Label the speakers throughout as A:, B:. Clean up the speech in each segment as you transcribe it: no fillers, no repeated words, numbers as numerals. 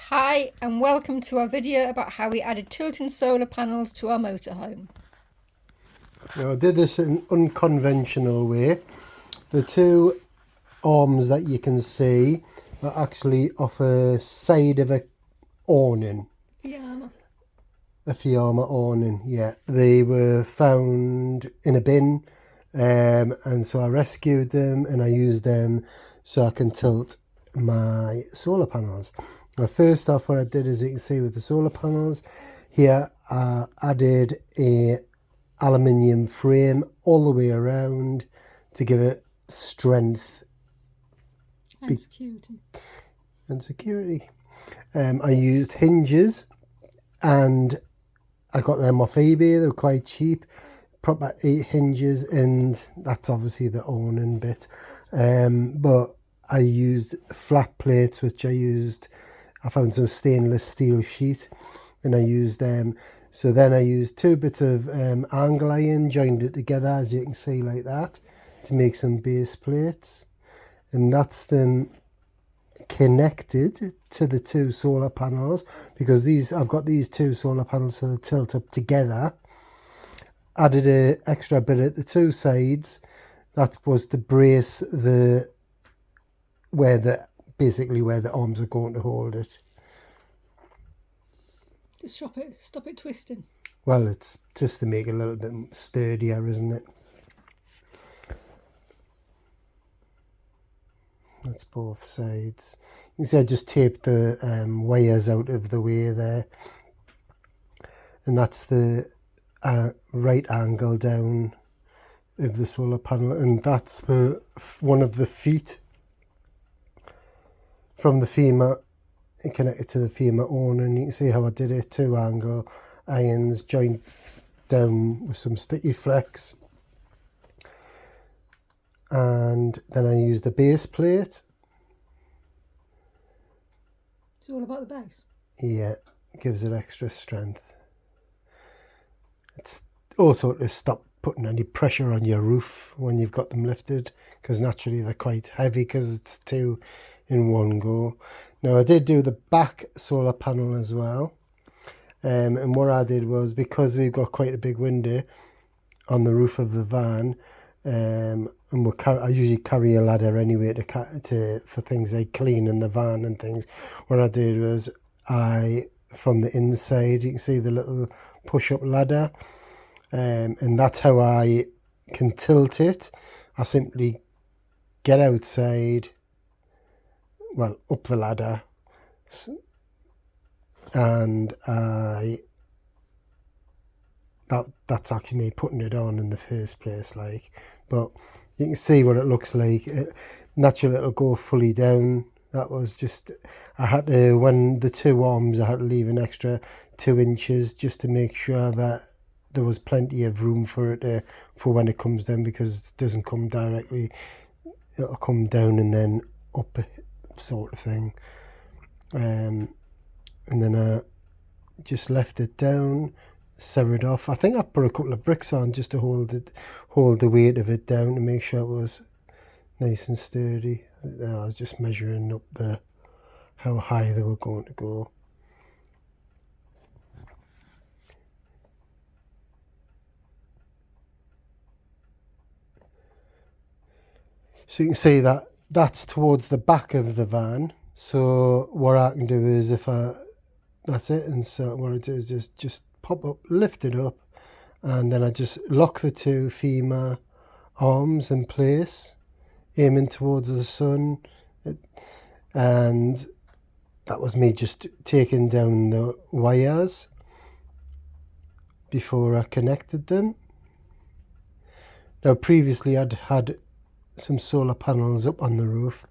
A: Hi and welcome to our video about how we added tilting solar panels to our motorhome.
B: Now I did this in an unconventional way. The two arms that you can see are actually off a side of a awning.
A: Fiamma.
B: A Fiamma awning, yeah. They were found in a bin, and so I rescued them and I used them so I can tilt my solar panels. Now, first off, what I did, as you can see with the solar panels, here I added a aluminium frame all the way around to give it strength
A: And security.
B: and security. I used hinges and I got them off eBay. They were quite cheap, proper 8 hinges, and that's obviously the awning bit. But I used flat plates, which I found some stainless steel sheet and I used them. So then I used 2 bits of angle iron, joined it together, as you can see, like that, to make some base plates. And that's then connected to the 2 solar panels, because I've got these 2 solar panels so they tilt up together. Added an extra bit at the 2 sides. That was to brace basically where the arms are going to hold it.
A: To stop it twisting.
B: Well, it's just to make it a little bit sturdier, isn't it? That's both sides. You see I just taped the wires out of the way there. And that's the right angle down of the solar panel. And that's one of the feet from the femur connected to the femur awning. And you can see how I did it. 2 angle irons joined down with some sticky flex. And then I used a base plate.
A: It's all about the base.
B: Yeah, it gives it extra strength. It's also to stop putting any pressure on your roof when you've got them lifted, because naturally they're quite heavy because it's 2 in one go. Now I did do the back solar panel as well, and what I did was, because we've got quite a big window on the roof of the van, and I usually carry a ladder anyway for things like cleaning the van and things. What I did was from the inside, you can see the little push-up ladder, and that's how I can tilt it. I simply get outside, well, up the ladder, and that's actually me putting it on in the first place, like. But you can see what it looks like. Naturally it'll go fully down. That was just, I had to, when the 2 arms, I had to leave an extra 2 inches just to make sure that there was plenty of room for it for when it comes down, because it doesn't come directly, it'll come down and then up, sort of thing. And then I just left it down, severed off. I think I put a couple of bricks on just to hold the weight of it down to make sure it was nice and sturdy. I was just measuring up how high they were going to go. So you can see that that's towards the back of the van. So what I can do is, that's it. And so what I do is just pop up, lift it up, and then I just lock the 2 femur arms in place, aiming towards the sun. And that was me just taking down the wires before I connected them. Now previously I'd had some solar panels up on the roof.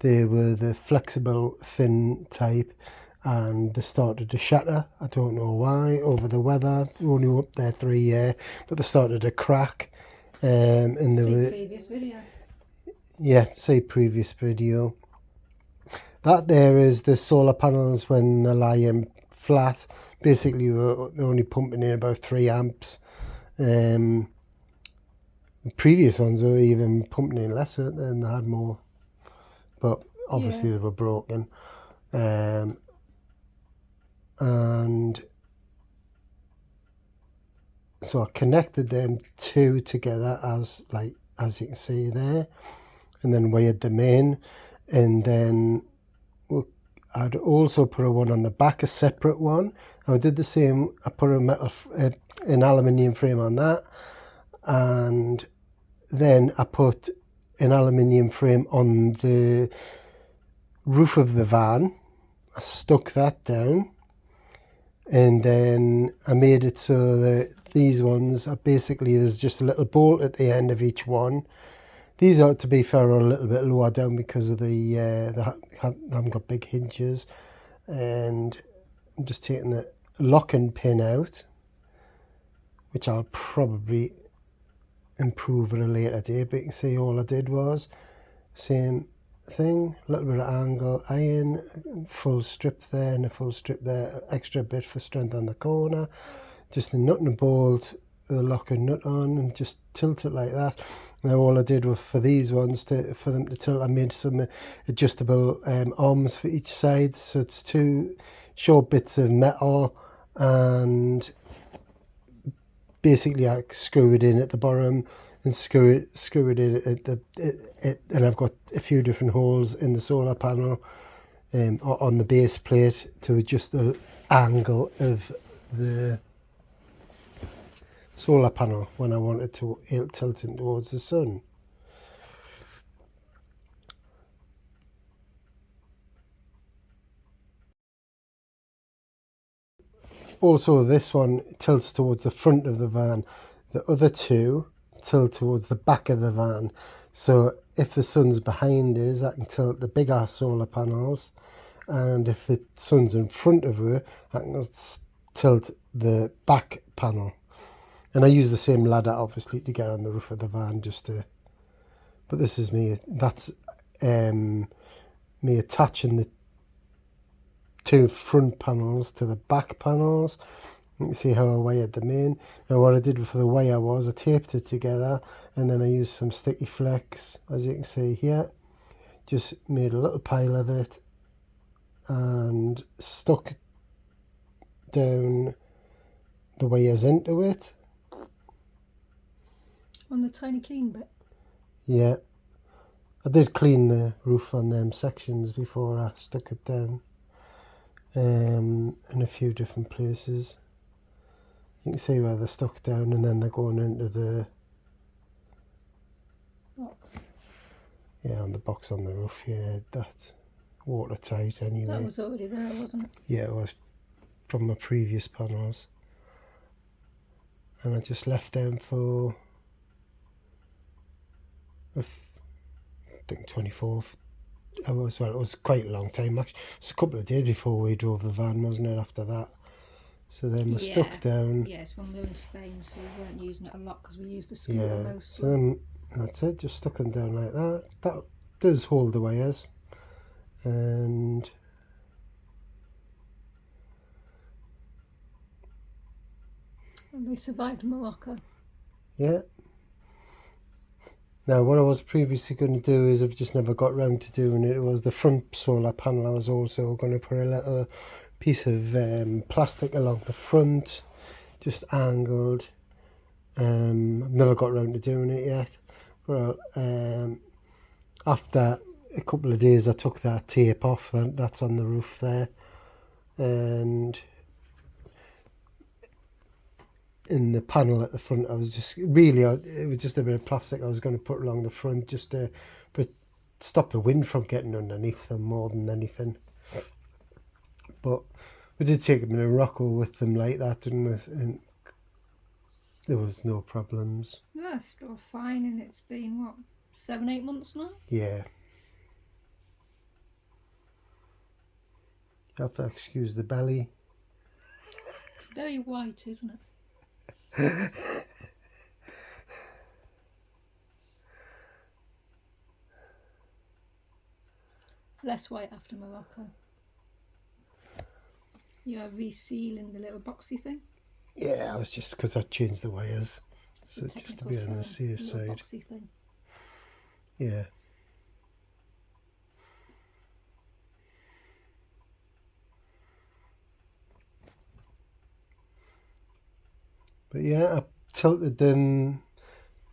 B: They were the flexible thin type, and they started to shatter. I don't know why, over the weather. Only up there 3 years, but they started to crack. And they were,
A: previous video.
B: Yeah, say previous video. That there is the solar panels when they're lying flat. Basically they're only pumping in about 3 amps. The previous ones were even pumping in less, and they had more, but obviously they were broken. and so I connected them two together as you can see there, and then wired them in, and then I'd also put one on the back, a separate one. I did the same. I put an aluminium frame on that, and then I put an aluminium frame on the roof of the van. I stuck that down, and then I made it so that these ones are basically, there's just a little bolt at the end of each one. These are, to be fair, are a little bit lower down because of they haven't got big hinges, and I'm just taking the locking pin out, which I'll probably improve at a later date, but you can see all I did was same thing, a little bit of angle iron, full strip there and a full strip there, extra bit for strength on the corner, just the nut and bolt, the lock and nut on, and just tilt it like that. Now all I did was for these ones, for them to tilt, I made some adjustable arms for each side, so it's two short bits of metal, and basically I screw it in at the bottom and screw it in at the and I've got a few different holes in the solar panel on the base plate to adjust the angle of the solar panel when I wanted to tilt it towards the sun. Also, this one tilts towards the front of the van. The other two tilt towards the back of the van. So if the sun's behind us, I can tilt the bigger solar panels, and if the sun's in front of her, I can tilt the back panel. And I use the same ladder, obviously, to get on the roof of the van, just to. But this is me. That's me attaching the two front panels to the back panels. You can see how I wired them in. Now what I did for the wire was I taped it together, and then I used some sticky flex, as you can see here. Just made a little pile of it and stuck down the wires into it.
A: On the tiny clean bit?
B: Yeah. I did clean the roof on them sections before I stuck it down in a few different places. You can see where they're stuck down, and then they're going into the
A: box.
B: Yeah, on the box on the roof. Yeah, that's watertight anyway.
A: That was already there, wasn't it?
B: Yeah, it was from my previous panels, and I just left them for I think 24 hours. Well, it was quite a long time actually. It's a couple of days before we drove the van, wasn't it? After that. So then we're stuck down.
A: Yes, when we were in Spain, so we weren't using it a lot because we used the scooter mostly.
B: So then that's it, just stuck them down like that. That does hold the wires. And
A: they survived Morocco.
B: Yeah. Now what I was previously going to do is I've just never got round to doing it. It was the front solar panel. I was also going to put a little piece of plastic along the front, just angled. I've never got round to doing it yet. Well, after a couple of days I took that tape off that's on the roof there, and in the panel at the front I was just really, it was just a bit of plastic I was going to put along the front just to stop the wind from getting underneath them more than anything. But we did take them in Morocco with them like that, didn't we? And there was no problems.
A: Yeah, it's still fine, and it's been, what, 7-8 months now?
B: Yeah. You have to excuse the belly.
A: It's very white, isn't it? Less white after Morocco. You are resealing the little boxy thing?
B: Yeah, it was just because I changed the wires.
A: It's
B: So just to be on the safe side.
A: Boxy thing.
B: Yeah. But yeah, I tilted them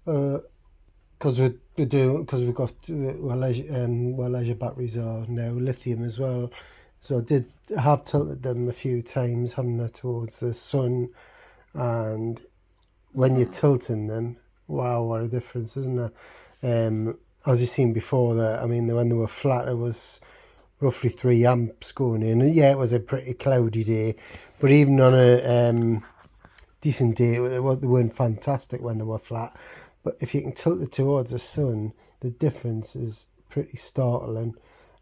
B: because we've got well leisure batteries are now lithium as well. So I did have tilted them a few times, having that towards the sun, and when you're tilting them, wow, what a difference, isn't there? As you've seen before, that I mean, when they were flat, it was roughly 3 amps going in. And yeah, it was a pretty cloudy day, but even on a decent day, they weren't fantastic when they were flat. But if you can tilt it towards the sun, the difference is pretty startling.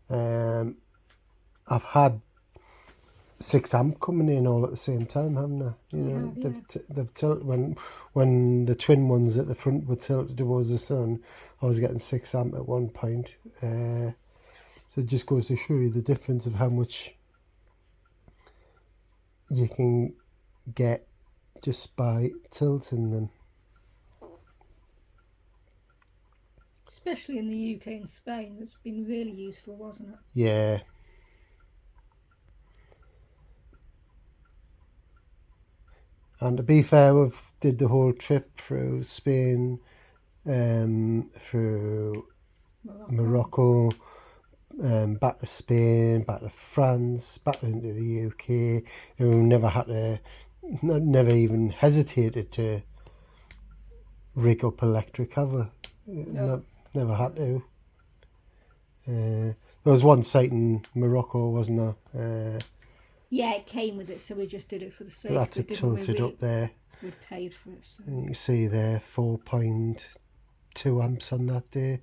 B: I've had 6 amp coming in all at the same time, haven't I? You know,
A: Yeah.
B: they've tilted when the twin ones at the front were tilted towards the sun. I was getting 6 amp at one point. So it just goes to show you the difference of how much you can get just by tilting them.
A: Especially in the UK and Spain, that's been really useful, wasn't it?
B: Yeah. And to be fair, we've did the whole trip through Spain, through Morocco, back to Spain, back to France, back into the UK, and we never even hesitated to rig up electric, have we?
A: No.
B: Never had to. There was one site in Morocco, wasn't there?
A: Yeah, it came with it, so we just did it for the sake
B: That's
A: of it,
B: it
A: didn't we?
B: tilted up there.
A: We'd paid for it. So.
B: And you see there 4.2 amps on that day.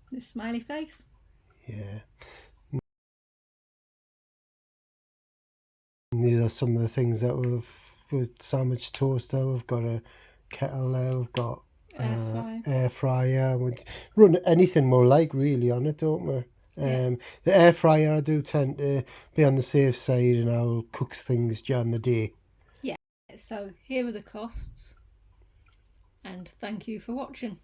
A: The smiley face.
B: Yeah. And these are some of the things that with sandwich toaster. We've got a kettle there. We've got air fryer. We run anything more like really on it, don't we? The air fryer, I do tend to be on the safe side, and I'll cook things during the day.
A: Yeah. So here are the costs, and thank you for watching.